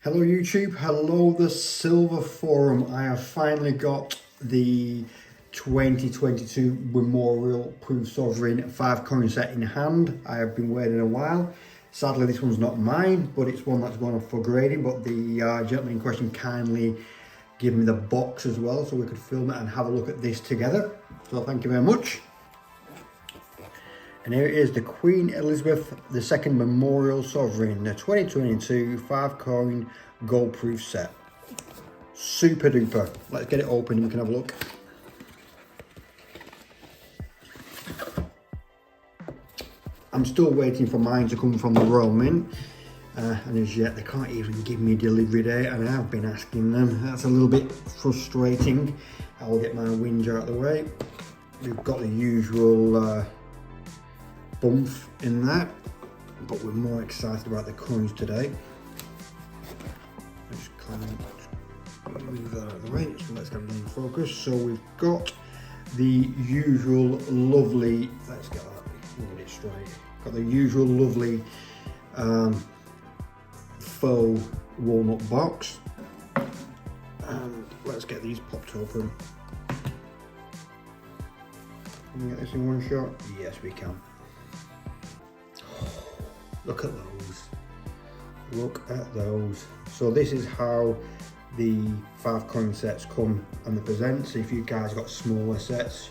Hello YouTube, hello the Silver Forum. I have finally got the 2022 Memorial Proof Sovereign 5 coin set in hand. I have been waiting a while. Sadly this one's not mine, but it's one that's going off for grading, but the gentleman in question kindly gave me the box as well so we could film it and have a look at this together. So thank you very much. And here it is, the Queen Elizabeth II Memorial Sovereign, the 2022 5 coin gold proof set. Super duper. Let's get it open and we can have a look. I'm still waiting for mine to come from the Royal Mint. And as yet they can't even give me a delivery date, and I have been asking them. That's a little bit frustrating. I'll get my whinge out of the way. We've got the usual bump in that, but we're more excited about the coins today. Let's move that out of the way, so let's get it in focus. So we've got the usual lovely, let's get it straight. Got the usual lovely faux walnut box, and let's get these popped open. Can we get this in one shot? Yes, we can. Look at those. Look at those. So this is how the 5 coin sets come and they present. So if you guys got smaller sets,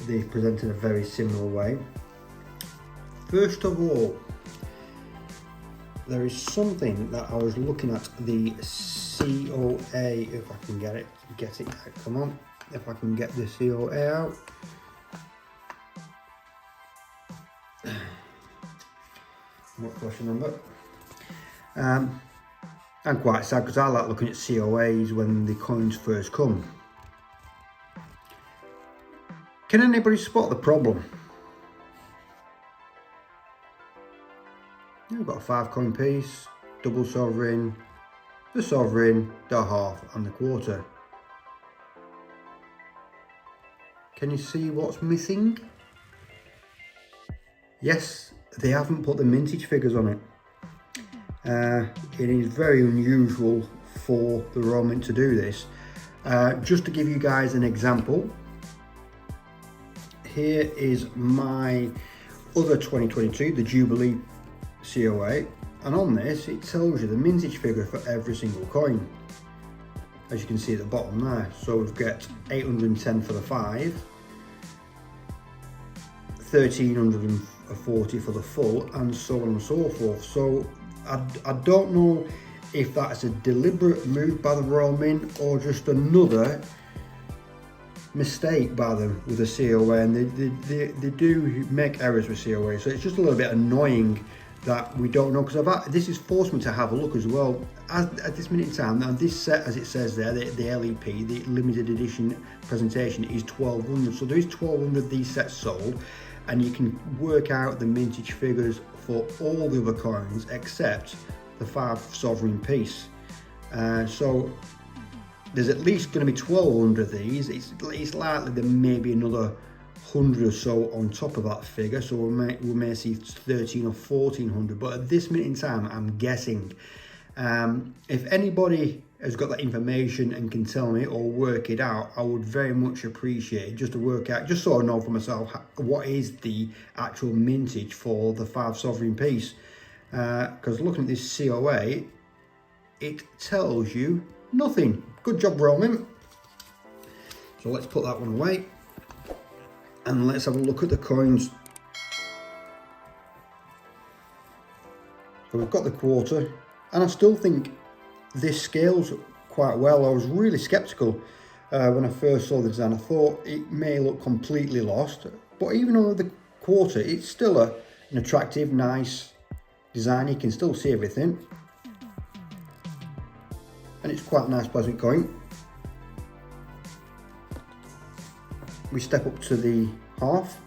they present in a very similar way. First of all, there is something that I was looking at, the COA, if I can get it come on, if I can get the COA out. What question number? I'm quite sad because I like looking at COAs when the coins first come. Can anybody spot the problem? We've got a 5 coin piece, double sovereign, the half and the quarter. Can you see what's missing? Yes, they haven't put the mintage figures on it. It is very unusual for the Royal Mint to do this. Just to give you guys an example, here is my other 2022, the Jubilee COA, and on this it tells you the mintage figure for every single coin, as you can see at the bottom there. So we've got 810 for the 5, 1340 for the full, and so on and so forth. So I don't know if that's a deliberate move by the Royal Mint or just another mistake by them with the COA, and they do make errors with COA, so it's just a little bit annoying that we don't know, because this has forced me to have a look as well. At this minute in time, now this set, as it says there, the LEP, the limited edition presentation, is 1200, so there is 1200 of these sets sold, and you can work out the mintage figures for all the other coins except the 5 sovereign piece. So there's at least going to be 1200 of these. It's likely there may be another 100 or so on top of that figure, so we may see 13 or 1400, but at this minute in time I'm guessing. If anybody has got that information and can tell me or work it out, I would very much appreciate it, just to work out, just so I know for myself what is the actual mintage for the 5 sovereign piece, because looking at this COA, it tells you nothing. Good job, Royal Mint. So let's put that one away and let's have a look at the coins. So we've got the quarter, and I still think this scales quite well. I was really skeptical when I first saw the design. I thought it may look completely lost, but even on the quarter, it's still an attractive, nice design. You can still see everything, and it's quite a nice, pleasant coin. We step up to the half,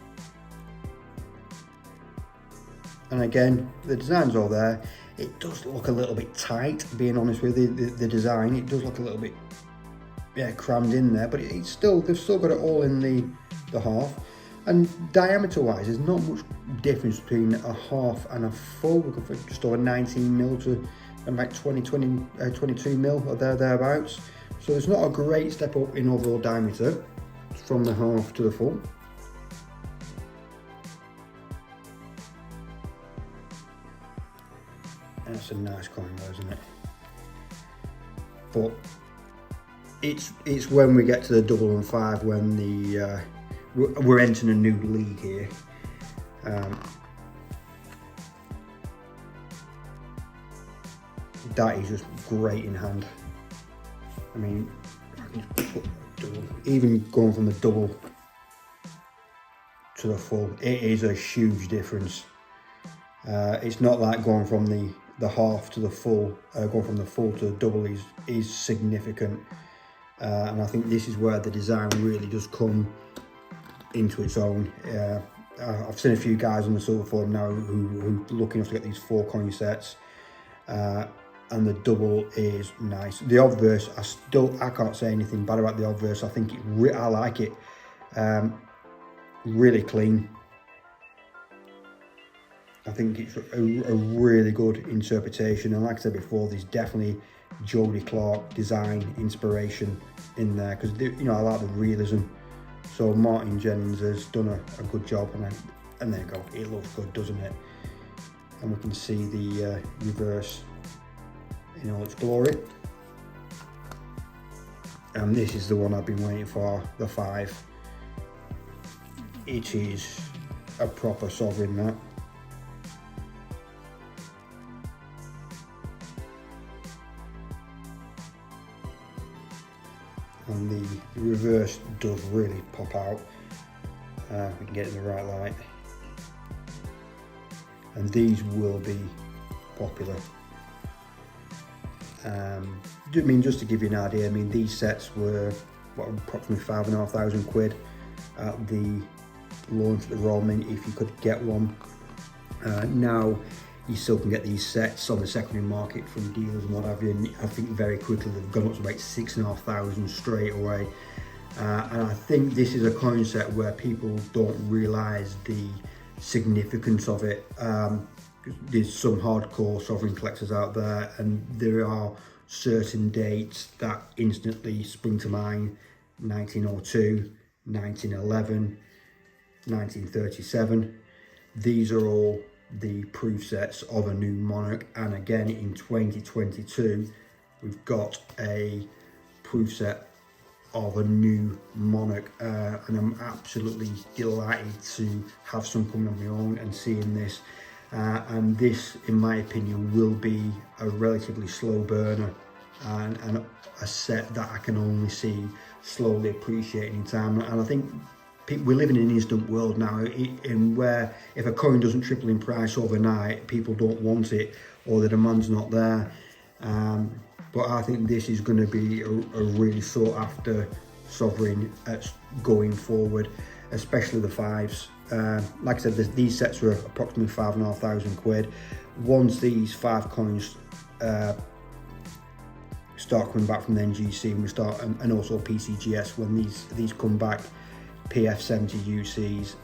and again the design's all there. It does look a little bit tight, being honest with you. The design, it does look a little bit crammed in there, but they've still got it all in the half. And diameter wise, there's not much difference between a half and a full. We've got just over 19mm to and like 22 mil or thereabouts. So it's not a great step up in overall diameter from the half to the full. That's a nice coin though, isn't it? But it's when we get to the 555 when the we're entering a new league here. That is just great in hand. I mean, even going from the double to the full, it is a huge difference. It's not like going from the half to the full. Going from the full to the double is significant, and I think this is where the design really does come into its own. I've seen a few guys on the silver forum now who are lucky enough to get these 4 coin sets, and the double is nice. The obverse, I can't say anything bad about the obverse. I think I like it. Really clean. I think it's a really good interpretation, and like I said before, there's definitely Jody Clark design inspiration in there, because I like the realism. So Martin Jennings has done a good job, and there you go, it looks good, doesn't it? And we can see the reverse in all its glory. And this is the one I've been waiting for, the 5. It is a proper sovereign, that. And the reverse does really pop out. We can get in the right light. And these will be popular. I mean, just to give you an idea, I mean, these sets were approximately £5,500 at the launch of the Royal Mint, if you could get one. Now you still can get these sets on the secondary market from dealers and what have you, and I think very quickly they've gone up to about £6,500 straight away. And I think this is a coin set where people don't realise the significance of it. There's some hardcore sovereign collectors out there, and there are certain dates that instantly spring to mind: 1902, 1911, 1937. These are all the proof sets of a new monarch, and again in 2022 we've got a proof set of a new monarch, and I'm absolutely delighted to have some coming on my own and seeing this. And this, in my opinion, will be a relatively slow burner, and a set that I can only see slowly appreciating in time. And I think we're living in an instant world now, in where if a coin doesn't triple in price overnight, people don't want it, or the demand's not there. But I think this is going to be a really sought after sovereign going forward, especially the 5s. Like I said, these sets were approximately £5,500. Once these 5 coins start coming back from the NGC, and also PCGS, when these come back, PF70 UCs,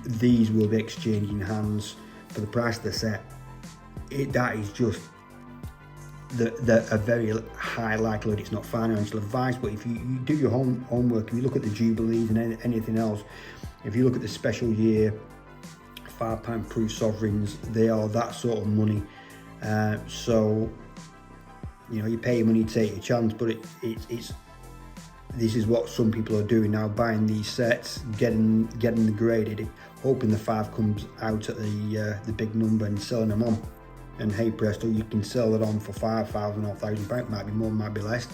these will be exchanging hands for the price of the set. That is just a very high likelihood. It's not financial advice, but if you do your homework, if you look at the Jubilees and anything else, if you look at the special year £5 proof sovereigns, they are that sort of money. So you pay your money, take your chance, but this is what some people are doing now, buying these sets, getting them graded, hoping the 5 comes out at the big number and selling them on. And hey presto, you can sell it on for £5,000 or £1,000, might be more, might be less,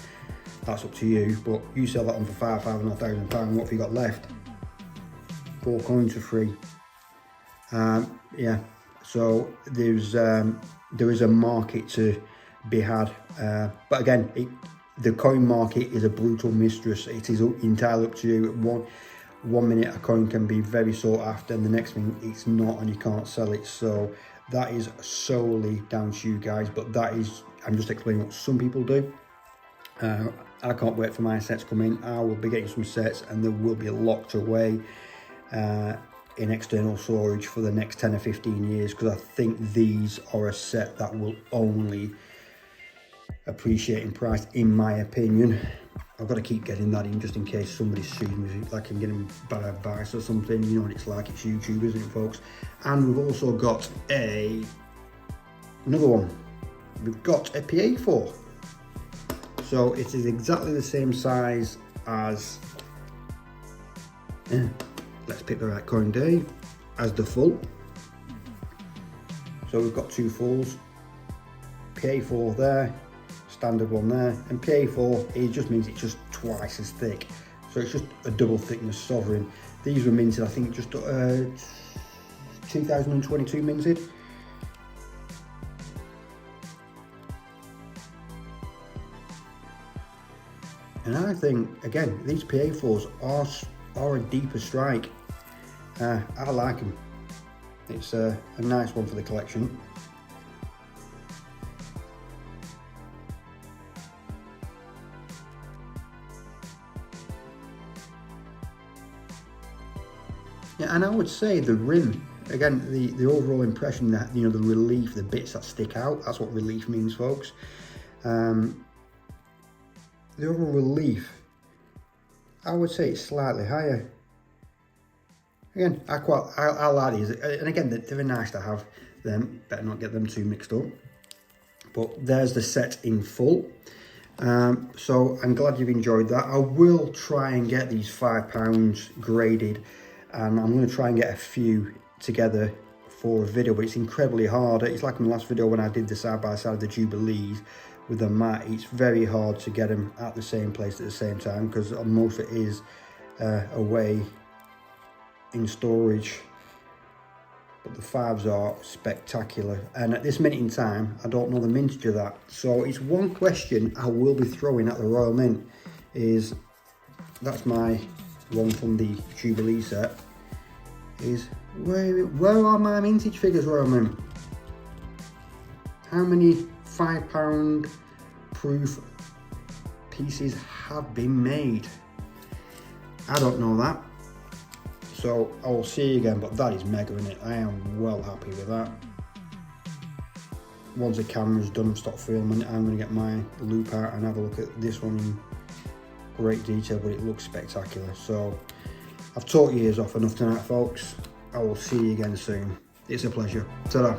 that's up to you. But you sell that on for £5,000 or £1,000, what have you got left? 4 coins for free. Yeah, so there is a market to be had, but again, the coin market is a brutal mistress. It is entirely up to you. One minute a coin can be very sought after, and the next minute it's not, and you can't sell it. So that is solely down to you guys, but I'm just explaining what some people do. I can't wait for my sets to come in. I will be getting some sets, and they will be locked away in external storage for the next 10 or 15 years, because I think these are a set that will only appreciating price, in my opinion. I've got to keep getting that in just in case somebody sees me, like I'm getting bad advice or something. You know what it's like, it's YouTube, isn't it, folks? And we've also got another one. We've got a PA4. So it is exactly the same size as, let's pick the right coin day, as the full. So we've got two fulls, PA4 there, standard one there, and PA4, it just means it's just twice as thick. So it's just a double thickness sovereign. These were minted, I think, just 2022 minted. And I think, again, these PA4s are a deeper strike. I like them. It's a nice one for the collection. Yeah, and I would say the rim, again, the overall impression that, you know, the relief, the bits that stick out, that's what relief means, folks. The overall relief, I would say it's slightly higher. Again, I like these, and again, they're nice to have them. Better not get them too mixed up. But there's the set in full. So I'm glad you've enjoyed that. I will try and get these £5 graded, and I'm going to try and get a few together for a video, but it's incredibly hard. It's like my last video when I did the side by side of the Jubilees with the mat. It's very hard to get them at the same place at the same time, because most of it is away in storage. But the fives are spectacular, and at this minute in time I don't know the mintage of that. So it's one question I will be throwing at the Royal Mint, is that's my one from the Jubilee set, is where are my mintage figures, Royal Mint? How many £5 proof pieces have been made? I don't know that. So I will see you again, but that is mega, isn't it? I am well happy with that. Once the camera's done and stop filming, I'm going to get my loop out and have a look at this one in great detail, but it looks spectacular. So I've talked your ears off enough tonight, folks. I will see you again soon. It's a pleasure. Ta-da.